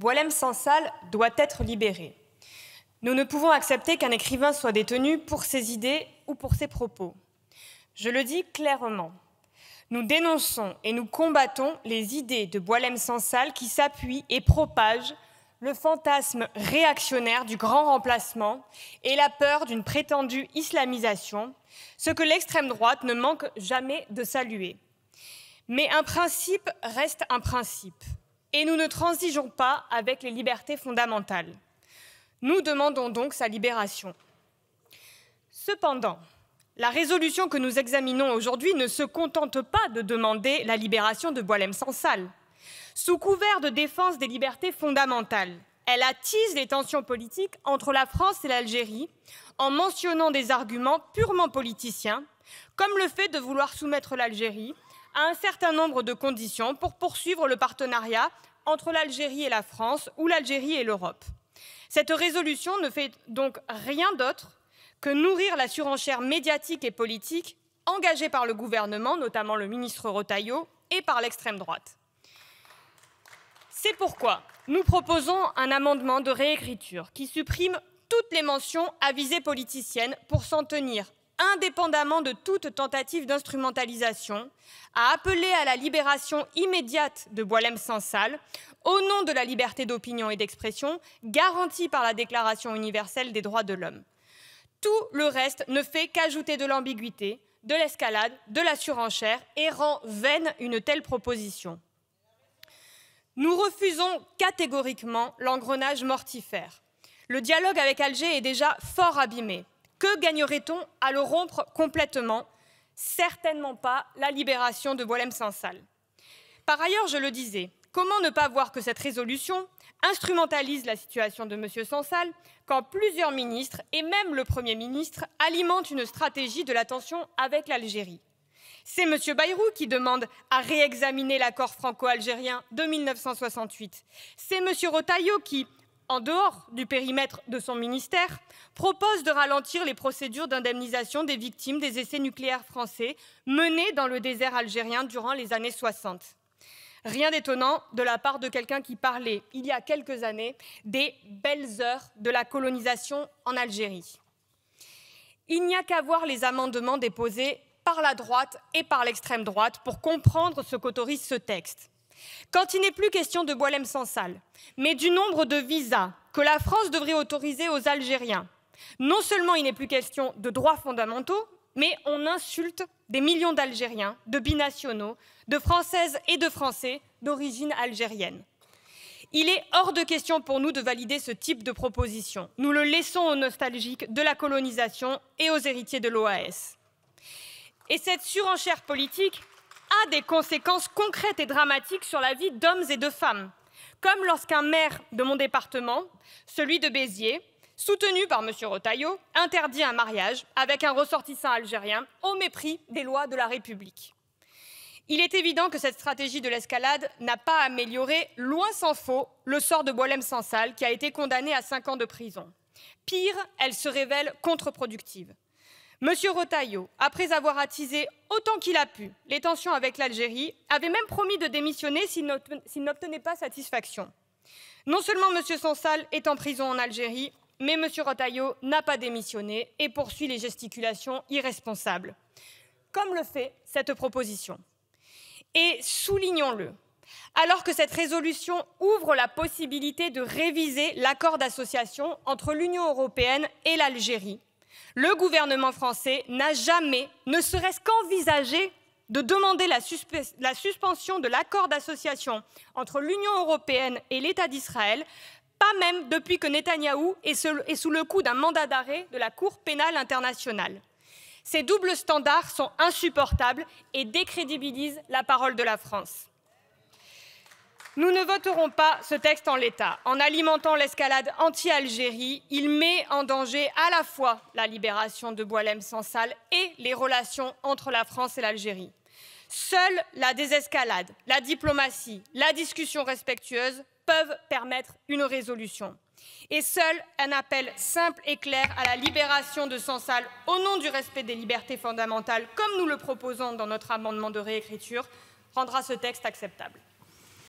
Boualem Sansal doit être libéré. Nous ne pouvons accepter qu'un écrivain soit détenu pour ses idées ou pour ses propos. Je le dis clairement. Nous dénonçons et nous combattons les idées de Boualem Sansal qui s'appuient et propagent le fantasme réactionnaire du grand remplacement et la peur d'une prétendue islamisation, ce que l'extrême droite ne manque jamais de saluer. Mais un principe reste un principe, et nous ne transigeons pas avec les libertés fondamentales. Nous demandons donc sa libération. Cependant, la résolution que nous examinons aujourd'hui ne se contente pas de demander la libération de Boualem Sansal. Sous couvert de défense des libertés fondamentales, elle attise les tensions politiques entre la France et l'Algérie en mentionnant des arguments purement politiciens, comme le fait de vouloir soumettre l'Algérie à un certain nombre de conditions pour poursuivre le partenariat entre l'Algérie et la France ou l'Algérie et l'Europe. Cette résolution ne fait donc rien d'autre que nourrir la surenchère médiatique et politique engagée par le gouvernement, notamment le ministre Retailleau, et par l'extrême droite. C'est pourquoi nous proposons un amendement de réécriture qui supprime toutes les mentions à visée politicienne pour s'en tenir, indépendamment de toute tentative d'instrumentalisation, à appeler à la libération immédiate de Boualem Sansal au nom de la liberté d'opinion et d'expression garantie par la Déclaration universelle des droits de l'homme. Tout le reste ne fait qu'ajouter de l'ambiguïté, de l'escalade, de la surenchère et rend vaine une telle proposition. Nous refusons catégoriquement l'engrenage mortifère. Le dialogue avec Alger est déjà fort abîmé. Que gagnerait-on à le rompre complètement? Certainement pas la libération de Boualem Sansal. Par ailleurs, je le disais, comment ne pas voir que cette résolution instrumentalise la situation de M. Sansal quand plusieurs ministres, et même le Premier ministre, alimentent une stratégie de la tension avec l'Algérie. C'est M. Bayrou qui demande à réexaminer l'accord franco-algérien de 1968. C'est M. Retailleau qui, en dehors du périmètre de son ministère, propose de ralentir les procédures d'indemnisation des victimes des essais nucléaires français menés dans le désert algérien durant les années 60. Rien d'étonnant de la part de quelqu'un qui parlait, il y a quelques années, des belles heures de la colonisation en Algérie. Il n'y a qu'à voir les amendements déposés par la droite et par l'extrême droite pour comprendre ce qu'autorise ce texte. Quand il n'est plus question de Boualem Sansal, mais du nombre de visas que la France devrait autoriser aux Algériens, non seulement il n'est plus question de droits fondamentaux, mais on insulte des millions d'Algériens, de binationaux, de Françaises et de Français d'origine algérienne. Il est hors de question pour nous de valider ce type de proposition. Nous le laissons aux nostalgiques de la colonisation et aux héritiers de l'OAS. Et cette surenchère politique a des conséquences concrètes et dramatiques sur la vie d'hommes et de femmes, comme lorsqu'un maire de mon département, celui de Béziers, soutenu par M. Retailleau, interdit un mariage avec un ressortissant algérien au mépris des lois de la République. Il est évident que cette stratégie de l'escalade n'a pas amélioré, loin s'en faut, le sort de Boualem Sansal, qui a été condamné à 5 ans de prison. Pire, elle se révèle contre-productive. M. Retailleau, après avoir attisé autant qu'il a pu les tensions avec l'Algérie, avait même promis de démissionner s'il n'obtenait pas satisfaction. Non seulement M. Sansal est en prison en Algérie, mais M. Retailleau n'a pas démissionné et poursuit les gesticulations irresponsables, comme le fait cette proposition. Et soulignons-le, alors que cette résolution ouvre la possibilité de réviser l'accord d'association entre l'Union européenne et l'Algérie, le gouvernement français n'a jamais, ne serait-ce qu'envisagé, de demander la suspension de l'accord d'association entre l'Union européenne et l'État d'Israël, pas même depuis que Netanyahou est sous le coup d'un mandat d'arrêt de la Cour pénale internationale. Ces doubles standards sont insupportables et décrédibilisent la parole de la France. Nous ne voterons pas ce texte en l'état. En alimentant l'escalade anti-Algérie, il met en danger à la fois la libération de Boualem Sansal et les relations entre la France et l'Algérie. Seule la désescalade, la diplomatie, la discussion respectueuse peuvent permettre une résolution. Et seul un appel simple et clair à la libération de Sansal au nom du respect des libertés fondamentales, comme nous le proposons dans notre amendement de réécriture, rendra ce texte acceptable.